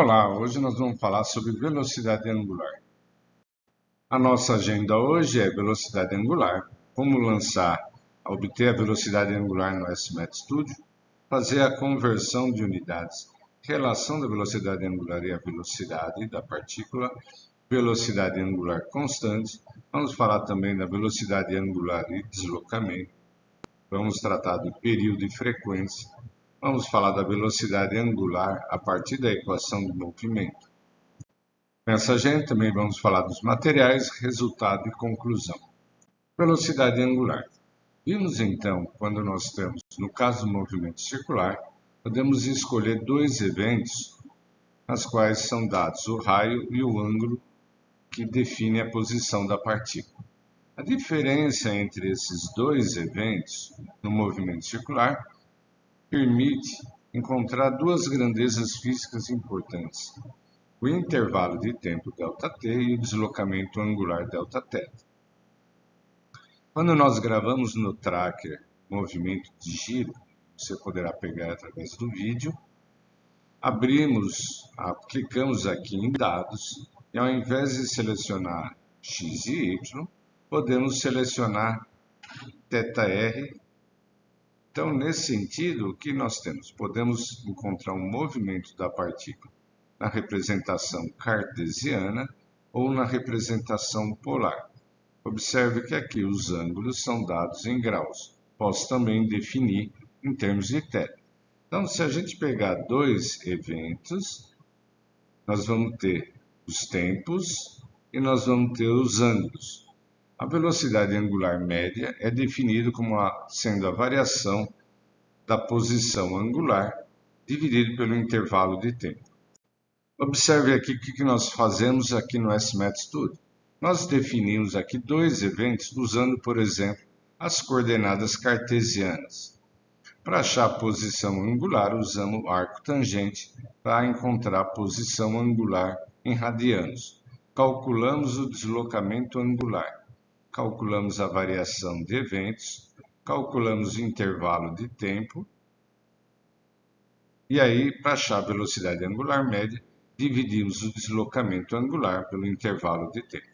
Olá, hoje nós vamos falar sobre velocidade angular. A nossa agenda hoje é velocidade angular, como obter a velocidade angular no SMAT Studio, fazer a conversão de unidades, relação da velocidade angular e a velocidade da partícula, velocidade angular constante. Vamos falar também da velocidade angular e deslocamento. Vamos tratar do período e frequência. Vamos falar da velocidade angular a partir da equação do movimento. Nessa agenda também vamos falar dos materiais, resultado e conclusão. Velocidade angular. Vimos então, quando nós temos, no caso do movimento circular, podemos escolher dois eventos, nas quais são dados o raio e o ângulo que define a posição da partícula. A diferença entre esses dois eventos no movimento circular permite encontrar duas grandezas físicas importantes: o intervalo de tempo ΔT e o deslocamento angular Δθ. Quando nós gravamos no tracker movimento de giro, você poderá pegar através do vídeo, clicamos aqui em dados e ao invés de selecionar X e Y, podemos selecionar θr. Então, nesse sentido, o que nós temos? Podemos encontrar um movimento da partícula na representação cartesiana ou na representação polar. Observe que aqui os ângulos são dados em graus. Posso também definir em termos de θ. Então, se a gente pegar dois eventos, nós vamos ter os tempos e nós vamos ter os ângulos. A velocidade angular média é definida como sendo a variação da posição angular dividido pelo intervalo de tempo. Observe aqui o que nós fazemos aqui no SMAT Studio. Nós definimos aqui dois eventos usando, por exemplo, as coordenadas cartesianas. Para achar a posição angular, usamos o arco tangente para encontrar a posição angular em radianos. Calculamos o deslocamento angular. Calculamos a variação de eventos, calculamos o intervalo de tempo, e aí, para achar a velocidade angular média, dividimos o deslocamento angular pelo intervalo de tempo.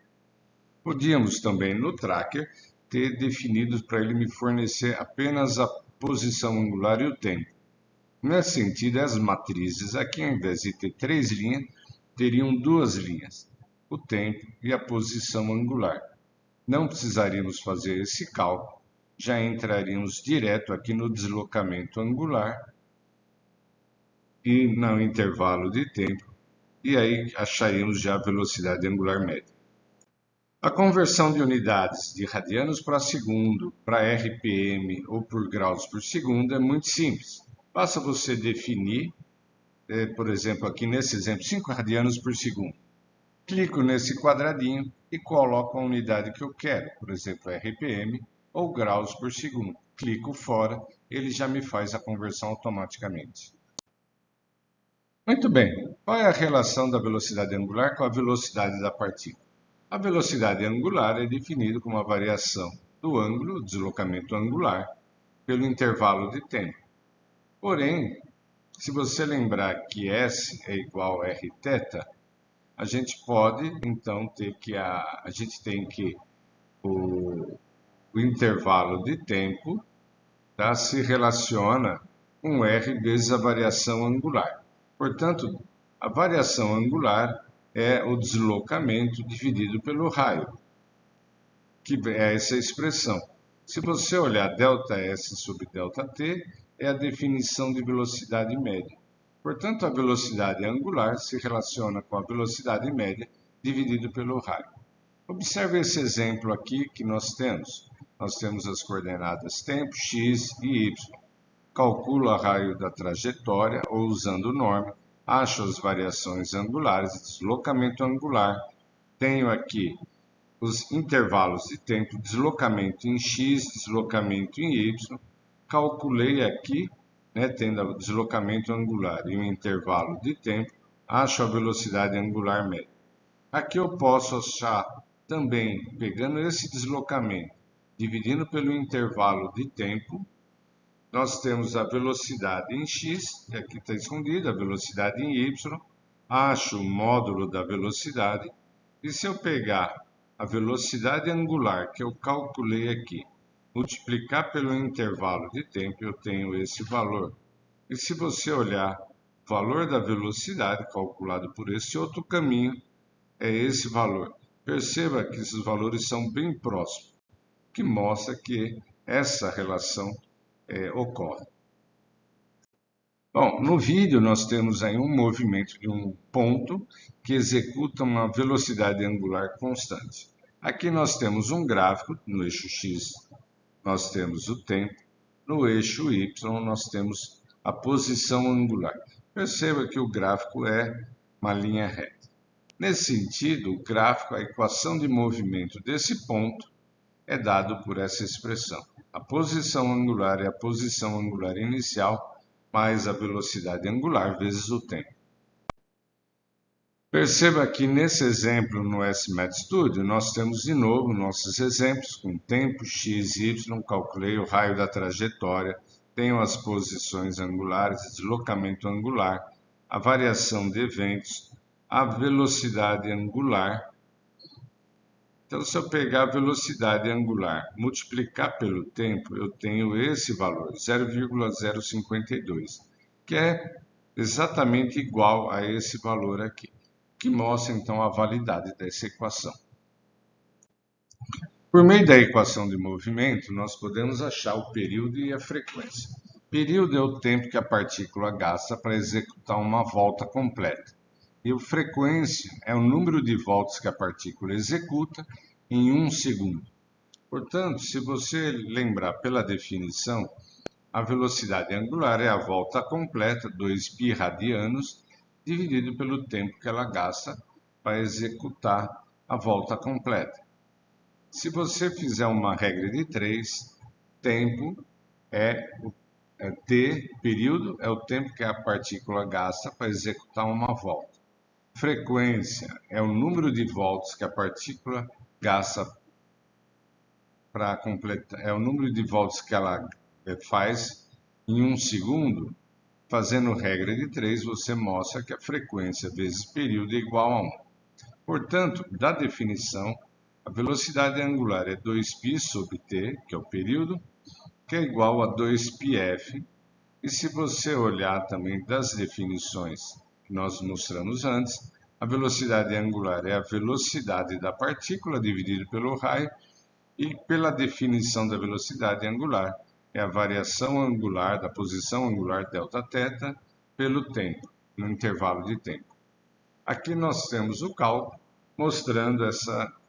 Podíamos também, no tracker, ter definido para ele me fornecer apenas a posição angular e o tempo. Nesse sentido, as matrizes aqui, ao invés de ter 3 linhas, teriam 2 linhas, o tempo e a posição angular. Não precisaríamos fazer esse cálculo, já entraríamos direto aqui no deslocamento angular e no intervalo de tempo, e aí acharíamos já a velocidade angular média. A conversão de unidades de radianos para segundo, para RPM ou por graus por segundo é muito simples. Basta você definir, por exemplo, aqui nesse exemplo, 5 radianos por segundo. Clico nesse quadradinho e coloco a unidade que eu quero, por exemplo, RPM ou graus por segundo. Clico fora, ele já me faz a conversão automaticamente. Muito bem, qual é a relação da velocidade angular com a velocidade da partícula? A velocidade angular é definida como a variação do ângulo, deslocamento angular, pelo intervalo de tempo. Porém, se você lembrar que S é igual a Rθ, a gente pode, então, o intervalo de tempo se relaciona com R vezes a variação angular. Portanto, a variação angular é o deslocamento dividido pelo raio, que é essa expressão. Se você olhar ΔS sobre ΔT, é a definição de velocidade média. Portanto, a velocidade angular se relaciona com a velocidade média dividido pelo raio. Observe esse exemplo aqui que nós temos. Nós temos as coordenadas tempo, x e y. Calculo a raio da trajetória ou usando norma, acho as variações angulares, deslocamento angular. Tenho aqui os intervalos de tempo, deslocamento em x, deslocamento em y. Calculei aqui, tendo o deslocamento angular e o intervalo de tempo, acho a velocidade angular média. Aqui eu posso achar também, pegando esse deslocamento, dividindo pelo intervalo de tempo, nós temos a velocidade em x, que aqui está escondida, a velocidade em y, acho o módulo da velocidade, e se eu pegar a velocidade angular que eu calculei aqui, multiplicar pelo intervalo de tempo, eu tenho esse valor. E se você olhar o valor da velocidade calculado por esse outro caminho, é esse valor. Perceba que esses valores são bem próximos, que mostra que essa relação ocorre. Bom, no vídeo nós temos aí um movimento de um ponto que executa uma velocidade angular constante. Aqui nós temos um gráfico, no eixo X nós temos o tempo, no eixo Y nós temos a posição angular. Perceba que o gráfico é uma linha reta. Nesse sentido, o gráfico, a equação de movimento desse ponto, é dado por essa expressão. A posição angular é a posição angular inicial mais a velocidade angular vezes o tempo. Perceba que nesse exemplo no SMAT Studio, nós temos de novo nossos exemplos com tempo, x, y, calculei o raio da trajetória, tenho as posições angulares, deslocamento angular, a variação de eventos, a velocidade angular. Então, se eu pegar a velocidade angular, multiplicar pelo tempo, eu tenho esse valor, 0,052, que é exatamente igual a esse valor aqui, que mostra então a validade dessa equação. Por meio da equação de movimento, nós podemos achar o período e a frequência. Período é o tempo que a partícula gasta para executar uma volta completa. E a frequência é o número de voltas que a partícula executa em 1 segundo. Portanto, se você lembrar pela definição, a velocidade angular é a volta completa, 2π radianos, dividido pelo tempo que ela gasta para executar a volta completa. Se você fizer uma regra de 3, tempo T, período, é o tempo que a partícula gasta para executar uma volta. Frequência é o número de voltas que a partícula gasta para completar, é o número de voltas que ela faz em 1 segundo. Fazendo regra de 3, você mostra que a frequência vezes período é igual a 1. Portanto, da definição, a velocidade angular é 2π sobre t, que é o período, que é igual a 2πf. E se você olhar também das definições que nós mostramos antes, a velocidade angular é a velocidade da partícula dividida pelo raio, e pela definição da velocidade angular é a variação angular da posição angular Δθ pelo tempo, no intervalo de tempo. Aqui nós temos o cálculo mostrando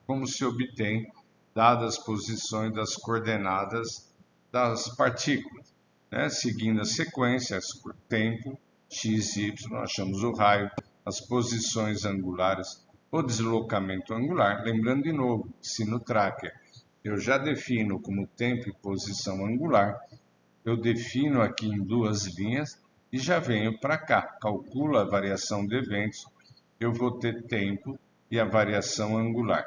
como se obtém dadas as posições das coordenadas das partículas. Seguindo a sequência, tempo, x, y, achamos o raio, as posições angulares, o deslocamento angular. Lembrando de novo, se no tracker eu já defino como tempo e posição angular, eu defino aqui em 2 linhas e já venho para cá, calculo a variação de eventos, eu vou ter tempo e a variação angular.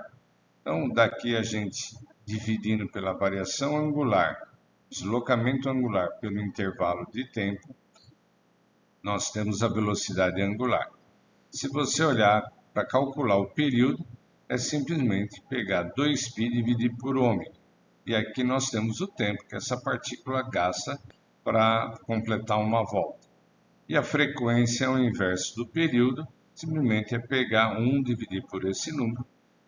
Então, daqui a gente dividindo pela variação angular, deslocamento angular pelo intervalo de tempo, nós temos a velocidade angular. Se você olhar para calcular o período, é simplesmente pegar 2π e dividir por ômega. E aqui nós temos o tempo que essa partícula gasta para completar uma volta. E a frequência é o inverso do período, simplesmente é pegar 1 dividir por esse número.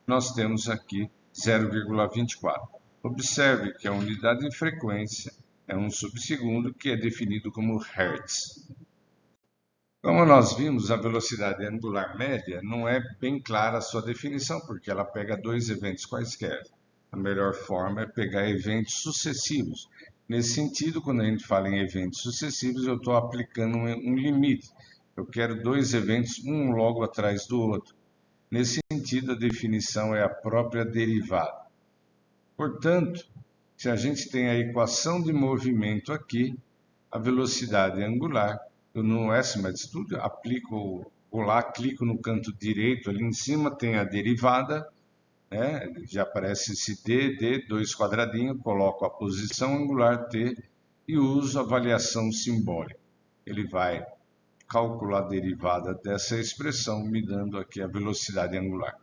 Nós temos aqui 0,24. Observe que a unidade de frequência é 1 sobre segundo, que é definido como Hertz. Como nós vimos, a velocidade angular média não é bem clara a sua definição, porque ela pega 2 eventos quaisquer. A melhor forma é pegar eventos sucessivos. Nesse sentido, quando a gente fala em eventos sucessivos, eu estou aplicando um limite. Eu quero 2 eventos, um logo atrás do outro. Nesse sentido, a definição é a própria derivada. Portanto, se a gente tem a equação de movimento aqui, a velocidade angular, eu no SMAT Studio vou lá, clico no canto direito, ali em cima tem a derivada, já aparece esse d, 2 quadradinhos, coloco a posição angular t e uso a variação simbólica. Ele vai calcular a derivada dessa expressão, me dando aqui a velocidade angular.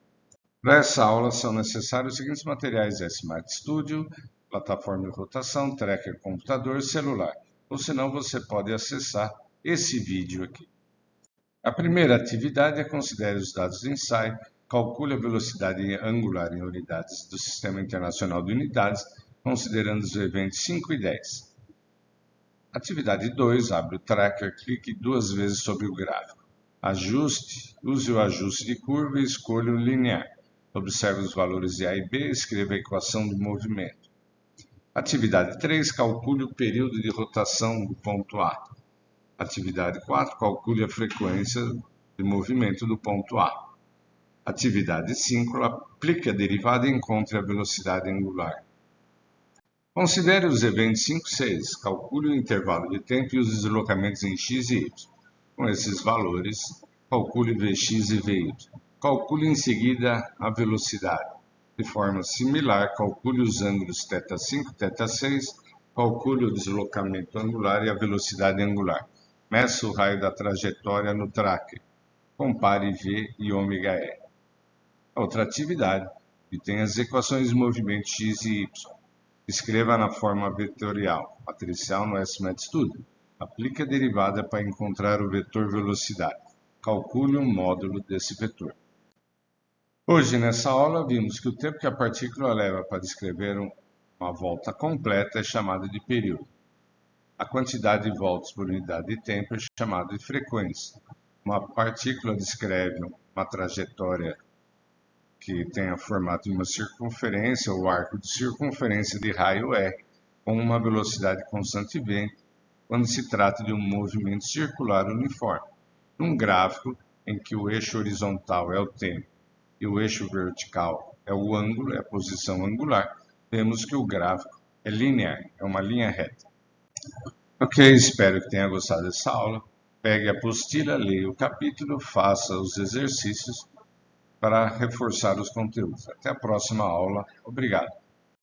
Para essa aula são necessários os seguintes materiais: Smart Studio, plataforma de rotação, tracker, computador, celular. Ou senão você pode acessar esse vídeo aqui. A primeira atividade é considere os dados do ensaio, calcule a velocidade angular em unidades do Sistema Internacional de Unidades, considerando os eventos 5 e 10. Atividade 2, abre o tracker, clique 2 vezes sobre o gráfico. Ajuste, use o ajuste de curva e escolha o linear. Observe os valores de A e B, escreva a equação do movimento. Atividade 3, calcule o período de rotação do ponto A. Atividade 4, calcule a frequência de movimento do ponto A. Atividade 5, aplique a derivada e encontre a velocidade angular. Considere os eventos 5 e 6, calcule o intervalo de tempo e os deslocamentos em x e y. Com esses valores, calcule Vx e Vy. Calcule em seguida a velocidade. De forma similar, calcule os ângulos θ5 e θ6, calcule o deslocamento angular e a velocidade angular. Meça o raio da trajetória no tracker. Compare V e ômega-E. Outra atividade, que tem as equações de movimento x e y. Escreva na forma vetorial, matricial no SMAT Studio. Aplique a derivada para encontrar o vetor velocidade. Calcule um módulo desse vetor. Hoje, nessa aula, vimos que o tempo que a partícula leva para descrever uma volta completa é chamado de período. A quantidade de voltas por unidade de tempo é chamada de frequência. Uma partícula descreve uma trajetória que tem o formato de uma circunferência, ou arco de circunferência de raio R, com uma velocidade constante v, quando se trata de um movimento circular uniforme. Num gráfico em que o eixo horizontal é o tempo e o eixo vertical é o ângulo, é a posição angular, vemos que o gráfico é linear, é uma linha reta. Ok, espero que tenha gostado dessa aula. Pegue a apostila, leia o capítulo, faça os exercícios para reforçar os conteúdos. Até a próxima aula. Obrigado.